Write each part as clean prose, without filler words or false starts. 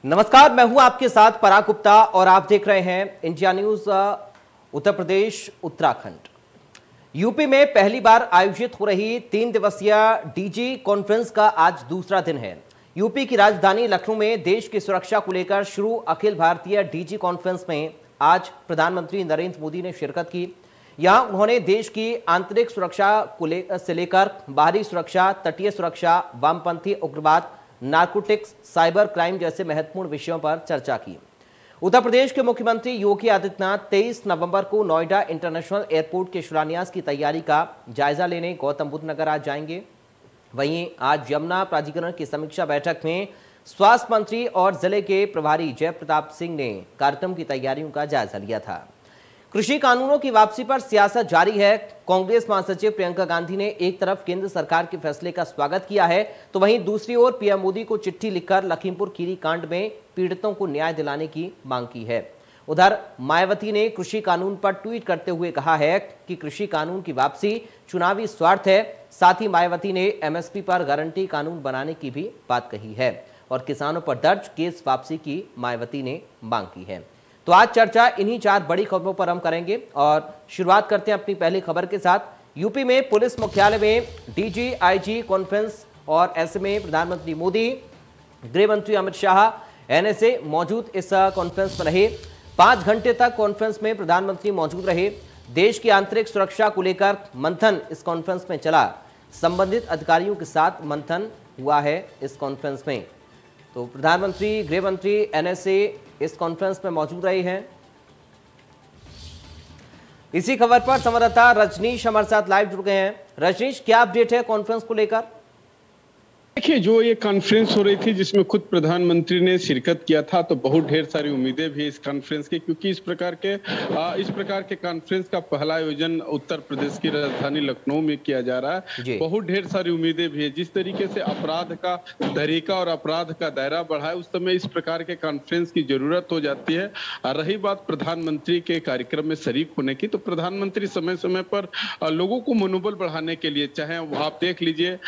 नमस्कार, मैं हूं आपके साथ पराग गुप्ता और आप देख रहे हैं India news. Uttar Pradesh Uttarakhand UP में पहली बार आयोजित हो रही 3 दिवसीय डीजी कॉन्फ्रेंस का आज दूसरा दिन है। यूपी की राजधानी लखनऊ में देश की सुरक्षा को लेकर शुरू अखिल भारतीय डीजी कॉन्फ्रेंस में आज प्रधानमंत्री नरेंद्र मोदी ने शिरकत की। यहां उन्होंने देश की आंतरिक सुरक्षा से लेकर बाहरी सुरक्षा, तटीय सुरक्षा, वामपंथी उग्रवाद, नार्कोटिक्स, साइबर क्राइम जैसे महत्वपूर्ण विषयों पर चर्चा की। उत्तर प्रदेश के मुख्यमंत्री योगी आदित्यनाथ 23 नवंबर को नोएडा इंटरनेशनल एयरपोर्ट के शिलान्यास की तैयारी का जायजा लेने गौतम बुद्ध नगर आज जाएंगे। वहीं आज यमुना प्राधिकरण की समीक्षा बैठक में स्वास्थ्य मंत्री और जिले के प्रभारी जय प्रताप सिंह ने कार्यक्रम की तैयारियों का जायजा लिया था। कृषि कानूनों की वापसी पर सियासत जारी है। कांग्रेस महासचिव प्रियंका गांधी ने एक तरफ केंद्र सरकार के फैसले का स्वागत किया है, तो वहीं दूसरी ओर पीएम मोदी को चिट्ठी लिखकर लखीमपुर खीरी कांड में पीड़ितों को न्याय दिलाने की मांग की है। उधर मायावती ने कृषि कानून पर ट्वीट करते हुए कहा है कि कृषि कानून की वापसी चुनावी स्वार्थ है। साथ ही मायावती ने एमएसपी पर गारंटी कानून बनाने की भी बात कही है और किसानों पर दर्ज केस वापसी की मायावती ने मांग की है। तो आज चर्चा इन्हीं 4 बड़ी खबरों पर हम करेंगे और शुरुआत करते हैं अपनी पहली खबर के साथ। यूपी में पुलिस मुख्यालय में डीजी आईजी कॉन्फ्रेंस और ऐसे में प्रधानमंत्री मोदी, गृह मंत्री अमित शाह एनएसए मौजूद इस कॉन्फ्रेंस में रहे। 5 घंटे तक कॉन्फ्रेंस में प्रधानमंत्री मौजूद रहे। देश की आंतरिक सुरक्षा को लेकर मंथन इस कॉन्फ्रेंस में चला। संबंधित अधिकारियों के साथ मंथन हुआ है इस कॉन्फ्रेंस में। तो प्रधानमंत्री, गृह मंत्री, एनएसए इस कॉन्फ्रेंस में मौजूद रहे हैं। इसी खबर पर संवाददाता रजनीश हमारे साथ लाइव जुड़ गए हैं। रजनीश, क्या अपडेट है कॉन्फ्रेंस को लेकर? देखिए, जो ये कॉन्फ्रेंस हो रही थी जिसमें खुद प्रधानमंत्री ने शिरकत किया था, तो बहुत ढेर सारी उम्मीदें भी इस कॉन्फ्रेंस की, क्योंकि इस प्रकार के कॉन्फ्रेंस का पहला आयोजन उत्तर प्रदेश की राजधानी लखनऊ में किया जा रहा है। बहुत ढेर सारी उम्मीदें भी है। जिस तरीके से अपराध का तरीका और अपराध का दायरा बढ़ा है, उस समय इस प्रकार के कॉन्फ्रेंस की जरूरत हो जाती है। रही बात प्रधानमंत्री के कार्यक्रम में शरीक होने की, तो प्रधानमंत्री समय समय पर लोगों को मनोबल बढ़ाने के लिए, चाहे आप देख लीजिए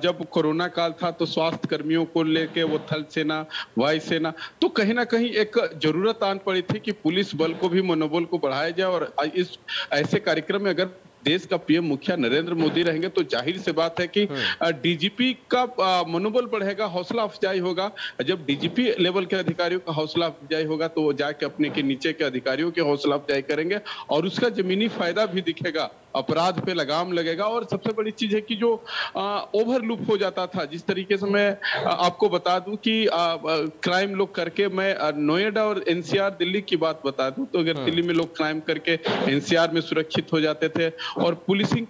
जब कोरोना काल था तो स्वास्थ्य कर्मियों को लेके वो थल सेना, वायु सेना, तो कहीं ना कहीं एक जरूरत आन पड़ी थी कि पुलिस बल को भी मनोबल को बढ़ाया जाए। और इस ऐसे कार्यक्रम में अगर देश का पीएम मुखिया नरेंद्र मोदी रहेंगे तो जाहिर सी बात है कि डीजीपी का मनोबल बढ़ेगा, हौसला अफजाई होगा। जब डीजीपी लेवल के अधिकारियों का हौसला अफजाई होगा तो वो जाके अपने के नीचे के अधिकारियों के हौसला अफजाई करेंगे और उसका जमीनी फायदा भी दिखेगा, अपराध पे लगाम लगेगा। और सबसे बड़ी चीज है कि जो ओवरलूप हो जाता था, जिस तरीके से मैं आपको बता दूं कि क्राइम लोग करके, मैं नोएडा और एनसीआर दिल्ली की बात बता दूं, तो अगर दिल्ली में लोग क्राइम करके एनसीआर में सुरक्षित हो जाते थे और पुलिसिंग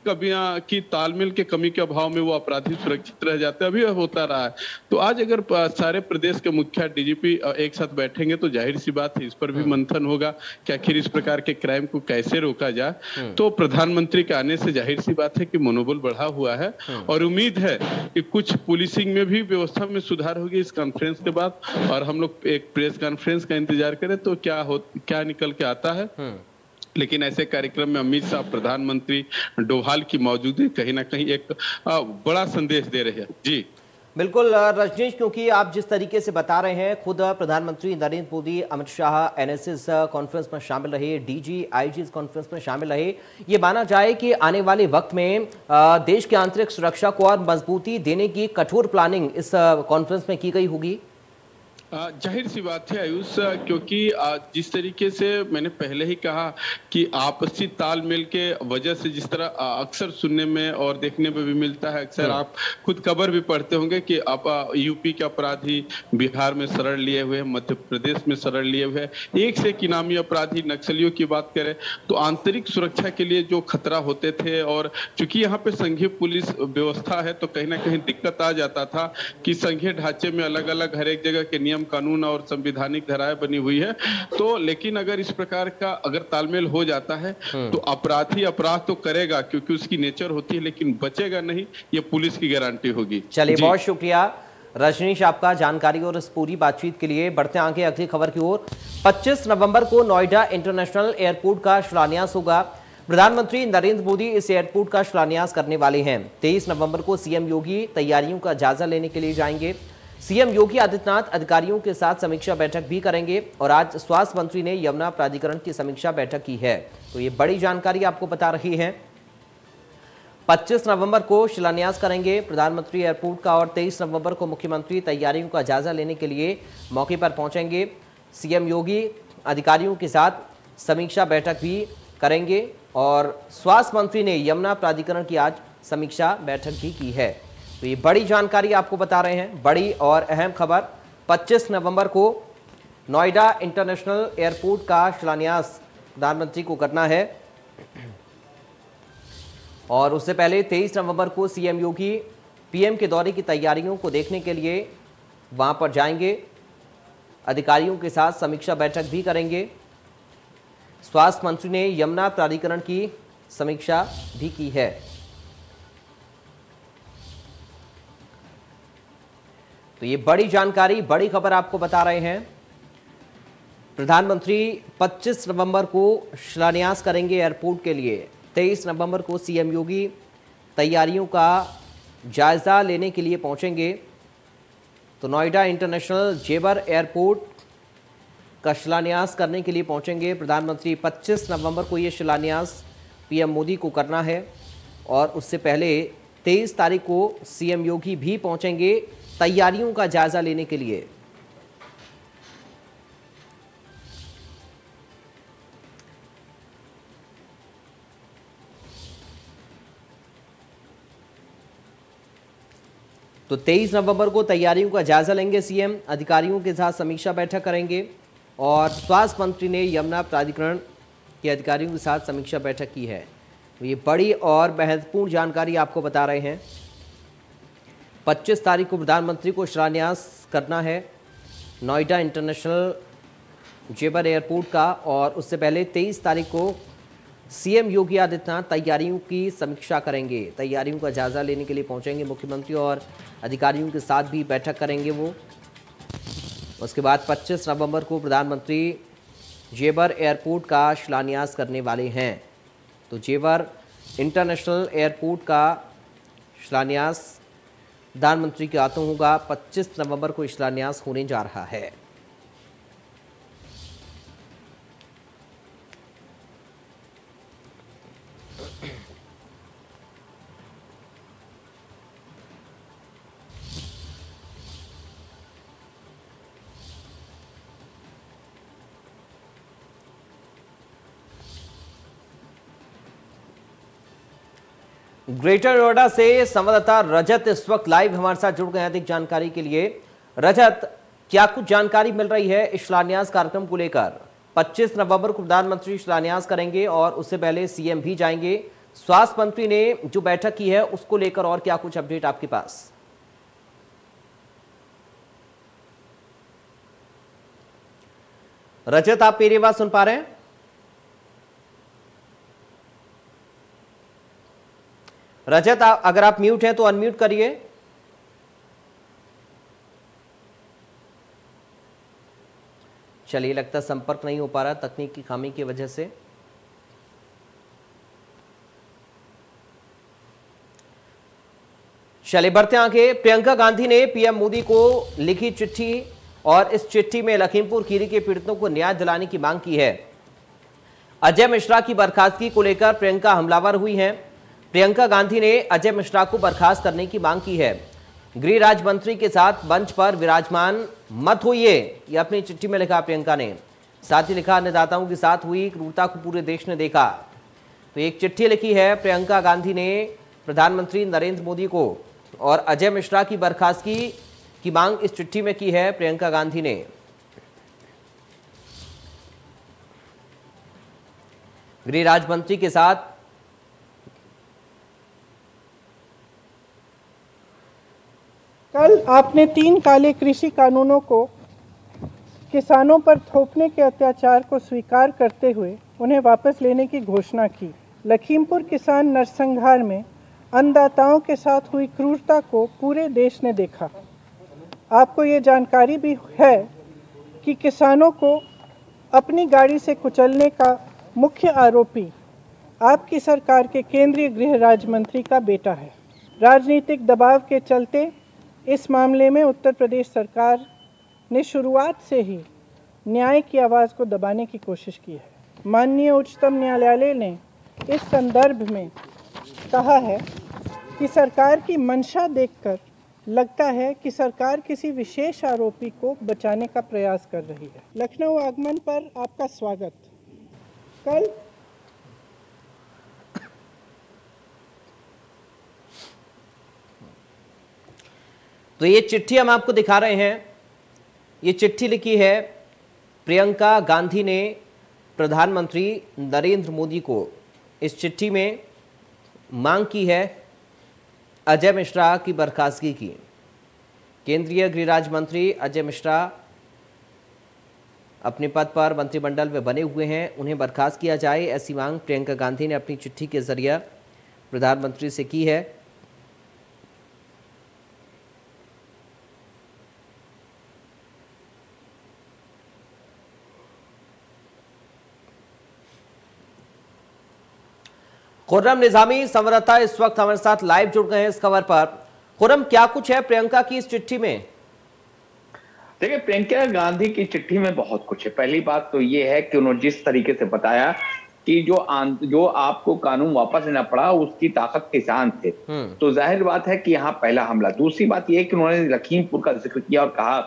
की तालमेल के कमी के अभाव में वो अपराधी सुरक्षित रह जाते, अभी होता रहा है। तो आज अगर सारे प्रदेश के मुख्य डीजीपी एक साथ बैठेंगे तो जाहिर सी बात है इस पर भी मंथन होगा कि आखिर इस प्रकार के क्राइम को कैसे रोका जाए। तो प्रधानमंत्री के आने से जाहिर सी बात है कि मनोबल बढ़ा हुआ है और उम्मीद है कि कुछ पुलिसिंग में भी व्यवस्था में सुधार होगी इस कॉन्फ्रेंस के बाद। और हम लोग एक प्रेस कॉन्फ्रेंस का इंतजार करें तो क्या निकल के आता है। लेकिन ऐसे कार्यक्रम में अमित शाह, प्रधानमंत्री डोभाल की मौजूदगी कहीं ना कहीं एक बड़ा संदेश दे रही है। जी बिल्कुल रजनीश, क्योंकि आप जिस तरीके से बता रहे हैं, खुद प्रधानमंत्री नरेंद्र मोदी, अमित शाह एनएसए कॉन्फ्रेंस में शामिल रहे, डीजी आईजी कॉन्फ्रेंस में शामिल रहे। ये माना जाए कि आने वाले वक्त में देश की आंतरिक सुरक्षा को और मजबूती देने की कठोर प्लानिंग इस कॉन्फ्रेंस में की गई होगी। जाहिर सी बात है आयुष, क्योंकि जिस तरीके से मैंने पहले ही कहा कि आपसी तालमेल के वजह से जिस तरह अक्सर सुनने में और देखने में भी मिलता है, अक्सर आप खुद खबर भी पढ़ते होंगे कि आप यूपी के अपराधी बिहार में शरण लिए हुए, मध्य प्रदेश में शरण लिए हुए, एक से एक इनामी अपराधी। नक्सलियों की बात करें तो आंतरिक सुरक्षा के लिए जो खतरा होते थे, और चूंकि यहाँ पे संघीय पुलिस व्यवस्था है तो कहीं ना कहीं दिक्कत आ जाता था कि संघीय ढांचे में अलग अलग हर एक जगह के नियम कानून और संवैधानिक धाराएं बनी हुई है। तो लेकिन अगर इस प्रकार का अगर तालमेल हो जाता है तो अपराधी अपराध तो करेगा क्योंकि उसकी नेचर होती है, लेकिन बचेगा नहीं, ये पुलिस की गारंटी होगी। चलिए, बहुत शुक्रिया रजनीश आपका जानकारी और इस पूरी बातचीत के लिए। बढ़ते आगे अगली खबर की ओर। 25 नवंबर को नोएडा इंटरनेशनल एयरपोर्ट का शिलान्यास होगा। प्रधानमंत्री नरेंद्र मोदी इस एयरपोर्ट का शिलान्यास करने वाले हैं। 23 नवंबर को सीएम योगी तैयारियों का जायजा लेने के लिए जाएंगे। सीएम योगी आदित्यनाथ अधिकारियों के साथ समीक्षा बैठक भी करेंगे और आज स्वास्थ्य मंत्री ने यमुना प्राधिकरण की समीक्षा बैठक की है। तो ये बड़ी जानकारी आपको बता रही है। 25 नवंबर को शिलान्यास करेंगे प्रधानमंत्री एयरपोर्ट का और 23 नवंबर को मुख्यमंत्री तैयारियों का जायजा लेने के लिए मौके पर पहुंचेंगे। सीएम योगी अधिकारियों के साथ समीक्षा बैठक भी करेंगे और स्वास्थ्य मंत्री ने यमुना प्राधिकरण की आज समीक्षा बैठक भी की है। तो ये बड़ी जानकारी आपको बता रहे हैं, बड़ी और अहम खबर। 25 नवंबर को नोएडा इंटरनेशनल एयरपोर्ट का शिलान्यास प्रधानमंत्री को करना है और उससे पहले 23 नवंबर को सीएम योगी पीएम के दौरे की तैयारियों को देखने के लिए वहां पर जाएंगे। अधिकारियों के साथ समीक्षा बैठक भी करेंगे। स्वास्थ्य मंत्री ने यमुना प्राधिकरण की समीक्षा भी की है। तो ये बड़ी जानकारी, बड़ी खबर आपको बता रहे हैं। प्रधानमंत्री 25 नवंबर को शिलान्यास करेंगे एयरपोर्ट के लिए। 23 नवंबर को सीएम योगी तैयारियों का जायजा लेने के लिए पहुंचेंगे। तो नोएडा इंटरनेशनल जेवर एयरपोर्ट का शिलान्यास करने के लिए पहुंचेंगे प्रधानमंत्री। 25 नवंबर को ये शिलान्यास पीएम मोदी को करना है और उससे पहले 23 तारीख को सीएम योगी भी पहुंचेंगे तैयारियों का जायजा लेने के लिए। तो 23 नवंबर को तैयारियों का जायजा लेंगे सीएम, अधिकारियों के साथ समीक्षा बैठक करेंगे और स्वास्थ्य मंत्री ने यमुना प्राधिकरण के अधिकारियों के साथ समीक्षा बैठक की है। तो ये बड़ी और महत्वपूर्ण जानकारी आपको बता रहे हैं। 25 तारीख को प्रधानमंत्री को शिलान्यास करना है नोएडा इंटरनेशनल जेवर एयरपोर्ट का और उससे पहले 23 तारीख को सीएम योगी आदित्यनाथ तैयारियों की समीक्षा करेंगे। तैयारियों का जायजा लेने के लिए पहुंचेंगे मुख्यमंत्री और अधिकारियों के साथ भी बैठक करेंगे वो। उसके बाद 25 नवंबर को प्रधानमंत्री जेवर एयरपोर्ट का शिलान्यास करने वाले हैं। तो जेवर इंटरनेशनल एयरपोर्ट का शिलान्यास प्रधानमंत्री के हाथों होगा। 25 नवंबर को शिलान्यास होने जा रहा है। ग्रेटर नोएडा से संवाददाता रजत इस वक्त लाइव हमारे साथ जुड़ गए हैं अधिक जानकारी के लिए। रजत, क्या कुछ जानकारी मिल रही है इस शिलान्यास कार्यक्रम को लेकर? 25 नवंबर को प्रधानमंत्री शिलान्यास करेंगे और उससे पहले सीएम भी जाएंगे। स्वास्थ्य मंत्री ने जो बैठक की है उसको लेकर और क्या कुछ अपडेट आपके पास? रजत, आप मेरी आवाज सुन पा रहे हैं? रजत, अगर आप म्यूट हैं तो अनम्यूट करिए। चलिए, लगता है संपर्क नहीं हो पा रहा तकनीक की खामी की वजह से। चलिए बढ़ते आगे। प्रियंका गांधी ने पीएम मोदी को लिखी चिट्ठी और इस चिट्ठी में लखीमपुर खीरी के पीड़ितों को न्याय दिलाने की मांग की है। अजय मिश्रा की बर्खास्तगी को लेकर प्रियंका हमलावर हुई हैं। प्रियंका गांधी ने अजय मिश्रा को बर्खास्त करने की मांग की है। गृह राज्य मंत्री के साथ मंच पर विराजमान मत होइए, यह अपनी चिट्ठी में लिखा प्रियंका ने। साथ ही लिखा, अन्नदाताओं के साथ हुई क्रूरता को पूरे देश ने देखा। तो एक चिट्ठी लिखी है प्रियंका गांधी ने प्रधानमंत्री नरेंद्र मोदी को और अजय मिश्रा की बर्खास्तगी की मांग इस चिट्ठी में की है प्रियंका गांधी ने। गृह राज्य मंत्री के साथ कल आपने 3 काले कृषि कानूनों को किसानों पर थोपने के अत्याचार को स्वीकार करते हुए उन्हें वापस लेने की घोषणा की। लखीमपुर किसान नरसंहार में अन्नदाताओं के साथ हुई क्रूरता को पूरे देश ने देखा। आपको ये जानकारी भी है कि किसानों को अपनी गाड़ी से कुचलने का मुख्य आरोपी आपकी सरकार के केंद्रीय गृह राज्य मंत्री का बेटा है। राजनीतिक दबाव के चलते इस मामले में उत्तर प्रदेश सरकार ने शुरुआत से ही न्याय की आवाज़ को दबाने की कोशिश की है। माननीय उच्चतम न्यायालय ने इस संदर्भ में कहा है कि सरकार की मंशा देखकर लगता है कि सरकार किसी विशेष आरोपी को बचाने का प्रयास कर रही है। लखनऊ आगमन पर आपका स्वागत। कल तो ये चिट्ठी हम आपको दिखा रहे हैं। ये चिट्ठी लिखी है प्रियंका गांधी ने प्रधानमंत्री नरेंद्र मोदी को। इस चिट्ठी में मांग की है अजय मिश्रा की बर्खास्तगी की। केंद्रीय गृह राज्य मंत्री अजय मिश्रा अपने पद पर मंत्रिमंडल में बने हुए हैं, उन्हें बर्खास्त किया जाए, ऐसी मांग प्रियंका गांधी ने अपनी चिट्ठी के जरिए प्रधानमंत्री से की है। खुर्रम निजामी संवाददाता इस वक्त हमारे साथ लाइव जुड़ गए हैं इस खबर पर। खुर्रम, क्या कुछ है प्रियंका की इस चिट्ठी में? देखिए, प्रियंका गांधी की चिट्ठी में बहुत कुछ है। पहली बात तो ये है कि उन्होंने जिस तरीके से बताया कि जो आपको कानून वापस लेना पड़ा उसकी ताकत किसान थे, तो जाहिर बात है कि यहाँ पहला हमला। दूसरी बात यह है कि उन्होंने लखीमपुर का जिक्र किया और कहा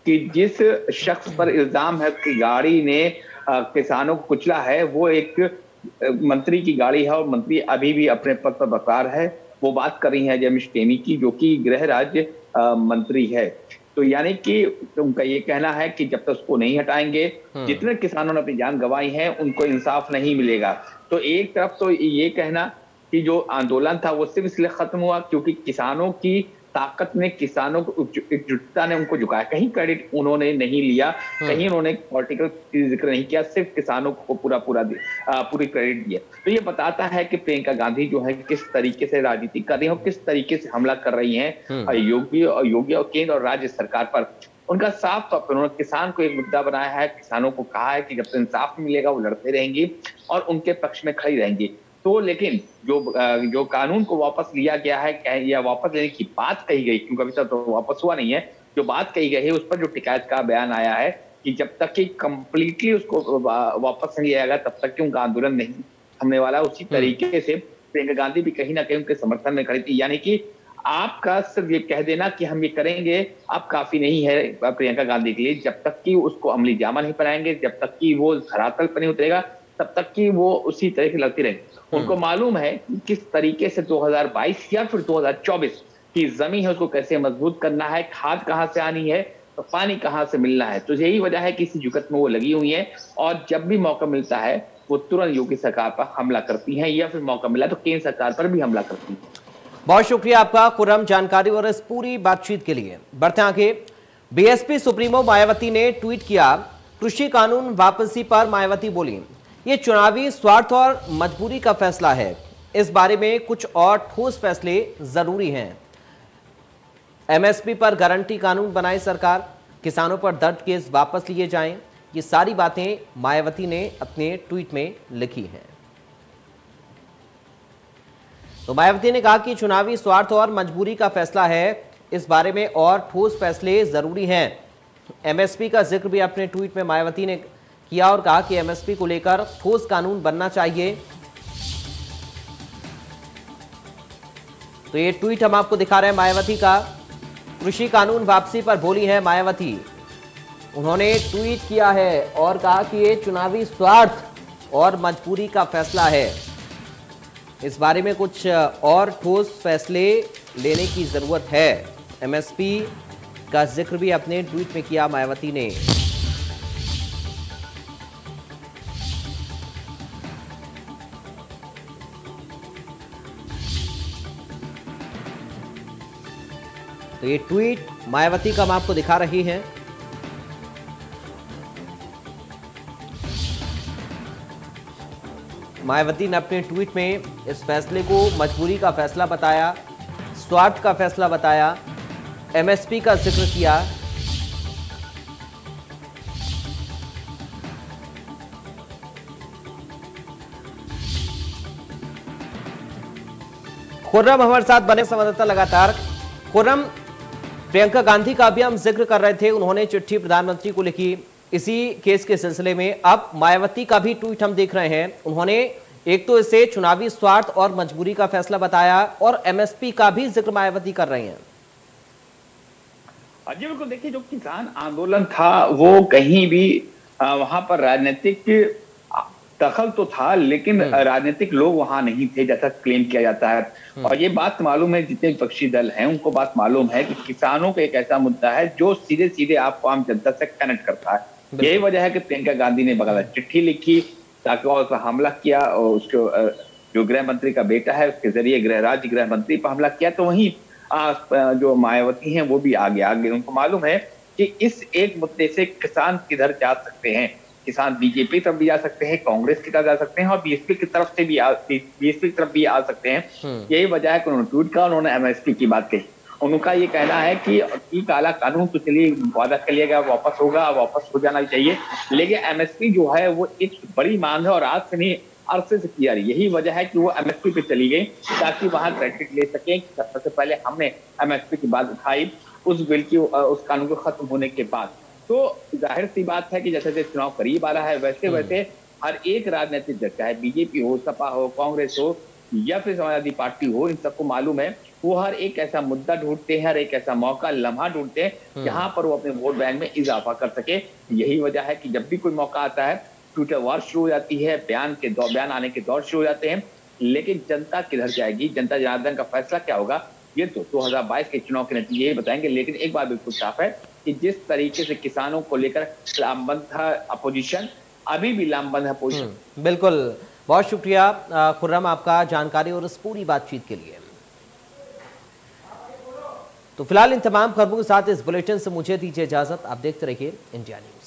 कि जिस शख्स पर इल्जाम है कि गाड़ी ने किसानों को कुचला है, वो एक मंत्री की गाड़ी है और मंत्री अभी भी अपने पद पर बरकरार है। वो बात कर रही है जमीश टेमी की, जो कि गृह राज्य मंत्री है। तो यानी कि उनका ये कहना है कि जब तक उसको नहीं हटाएंगे, जितने किसानों ने अपनी जान गंवाई है उनको इंसाफ नहीं मिलेगा। तो एक तरफ तो ये कहना कि जो आंदोलन था वो सिर्फ इसलिए खत्म हुआ क्योंकि किसानों की ताकत ने, किसानों को एकजुटता ने उनको झुकाया। कहीं क्रेडिट उन्होंने नहीं लिया, कहीं उन्होंने पॉलिटिकल जिक्र नहीं किया, सिर्फ किसानों को पूरी क्रेडिट दिया। तो ये बताता है कि प्रियंका गांधी जो है किस तरीके से राजनीति कर रही है और किस तरीके से हमला कर रही है योगी और केंद्र और राज्य सरकार पर। उनका साफ तौर पर उन्होंने किसान को एक मुद्दा बनाया है, किसानों को कहा है कि जब तक इंसाफ मिलेगा वो लड़ते रहेंगे और उनके पक्ष में खड़ी रहेंगी। तो लेकिन जो कानून को वापस लिया गया है या वापस लेने की बात कही गई, क्योंकि अभी तक तो वापस हुआ नहीं है, जो बात कही गई है उस पर जो टिकैत का बयान आया है कि जब तक कि कंप्लीटली उसको वापस नहीं लिया जाएगा तब तक कि उनका आंदोलन नहीं थमने वाला। उसी तरीके से प्रियंका गांधी भी कहीं ना कहीं उनके समर्थन में खड़ी थी। यानी कि आपका सिर्फ ये कह देना कि हम ये करेंगे अब काफी नहीं है प्रियंका गांधी के लिए। जब तक कि उसको अमली जामा नहीं पहनाएंगे, जब तक कि वो धरातल पर नहीं उतरेगा, तब तक कि वो उसी तरह से लड़ती रहेगी। उनको मालूम है कि किस तरीके से 2022 या फिर 2024 की जमीन है उसको कैसे मजबूत करना है, खाद कहां से आनी है, तो पानी कहां से मिलना है। तो यही वजह है कि इसी जुगत में वो लगी हुई है और जब भी मौका मिलता है वो तुरंत योगी सरकार पर हमला करती हैं या फिर मौका मिला तो केंद्र सरकार पर भी हमला करती हैं। बहुत शुक्रिया आपका खुर्रम जानकारी और इस पूरी बातचीत के लिए। बढ़ते आगे, बीएसपी सुप्रीमो मायावती ने ट्वीट किया, कृषि कानून वापसी पर मायावती बोली, ये चुनावी स्वार्थ और मजबूरी का फैसला है, इस बारे में कुछ और ठोस फैसले जरूरी हैं। एमएसपी पर गारंटी कानून बनाए सरकार, किसानों पर दर्ज केस वापस लिए जाएं, ये सारी बातें मायावती ने अपने ट्वीट में लिखी हैं। तो मायावती ने कहा कि चुनावी स्वार्थ और मजबूरी का फैसला है, इस बारे में और ठोस फैसले जरूरी हैं। एमएसपी का जिक्र भी अपने ट्वीट में मायावती ने किया और कहा कि एमएसपी को लेकर ठोस कानून बनना चाहिए। तो ये ट्वीट हम आपको दिखा रहे हैं मायावती का। कृषि कानून वापसी पर बोली है मायावती। उन्होंने ट्वीट किया है और कहा कि ये चुनावी स्वार्थ और मजबूरी का फैसला है, इस बारे में कुछ और ठोस फैसले लेने की जरूरत है। एमएसपी का जिक्र भी अपने ट्वीट में किया मायावती ने। तो ये ट्वीट मायावती का हम आपको दिखा रही हैं। मायावती ने अपने ट्वीट में इस फैसले को मजबूरी का फैसला बताया, स्वार्थ का फैसला बताया, एमएसपी का जिक्र किया। खुर्रम हमारे साथ बने संवाददाता लगातार। खुर्रम, प्रियंका गांधी का भी हम जिक्र कर रहे थे, उन्होंने चिट्ठी प्रधानमंत्री को लिखी इसी केस के सिलसिले में। अब मायावती का भी ट्वीट हम देख रहे हैं, उन्होंने एक तो इसे चुनावी स्वार्थ और मजबूरी का फैसला बताया और एमएसपी का भी जिक्र मायावती कर रही हैं। जी बिल्कुल, देखिए जो किसान आंदोलन था वो कहीं भी वहां पर राजनीतिक दखल तो था, लेकिन राजनीतिक लोग वहां नहीं थे जैसा क्लेम किया जाता है। और ये बात मालूम है, जितने विपक्षी दल हैं उनको बात मालूम है कि किसानों का एक ऐसा मुद्दा है जो सीधे सीधे आपको आम जनता से कनेक्ट करता है। यही वजह है कि प्रियंका गांधी ने बगैर चिट्ठी लिखी ताकि और पर हमला किया, और उसको जो गृह मंत्री का बेटा है उसके जरिए गृह मंत्री पर हमला किया। तो वहीं जो मायावती हैं वो भी आगे उनको मालूम है कि इस एक मुद्दे से किसान किधर जा सकते हैं। किसान बीजेपी की तरफ भी जा सकते हैं, कांग्रेस की तरफ जा सकते हैं और बीएसपी की तरफ से भी बीएसपी की तरफ भी आ सकते हैं। यही वजह है कि उन्होंने ट्वीट किया, उन्होंने एमएसपी की बात कही। उनका ये कहना है कि काला कानून तो चलिए वादा कर लिया गया, वापस होगा, वापस हो जाना चाहिए, लेकिन एमएसपी जो है वो एक बड़ी मांग है और आज से नहीं अरसे से किया रही। यही वजह है कि वो एमएसपी पे चली गई ताकि वहां क्रेडिट ले सके। सबसे पहले हमने एमएसपी की बात उठाई उस बिल की, उस कानून को खत्म होने के बाद। तो जाहिर सी बात है कि जैसे जैसे चुनाव करीब आ रहा है वैसे वैसे हर एक राजनीतिक दल, चाहे बीजेपी हो, सपा हो, कांग्रेस हो या फिर समाजवादी पार्टी हो, इन सबको मालूम है वो हर एक ऐसा मुद्दा ढूंढते हैं, हर एक ऐसा मौका लम्हा ढूंढते हैं जहां पर वो अपने वोट बैंक में इजाफा कर सके। यही वजह है कि जब भी कोई मौका आता है ट्विटर वार शुरू हो जाती है, बयान आने के दौर शुरू हो जाते हैं। लेकिन जनता किधर जाएगी, जनता जनार्दन का फैसला क्या होगा, ये तो 2022 के चुनाव के नतीजे यही बताएंगे। लेकिन एक बात बिल्कुल साफ है कि जिस तरीके से किसानों को लेकर लामबंद था अपोजिशन, अभी भी लामबंद है अपोजिशन। बिल्कुल, बहुत शुक्रिया खुर्रम आपका जानकारी और इस पूरी बातचीत के लिए। तो फिलहाल इन तमाम खबरों के साथ इस बुलेटिन से मुझे दीजिए इजाजत। आप देखते रहिए इंडिया न्यूज।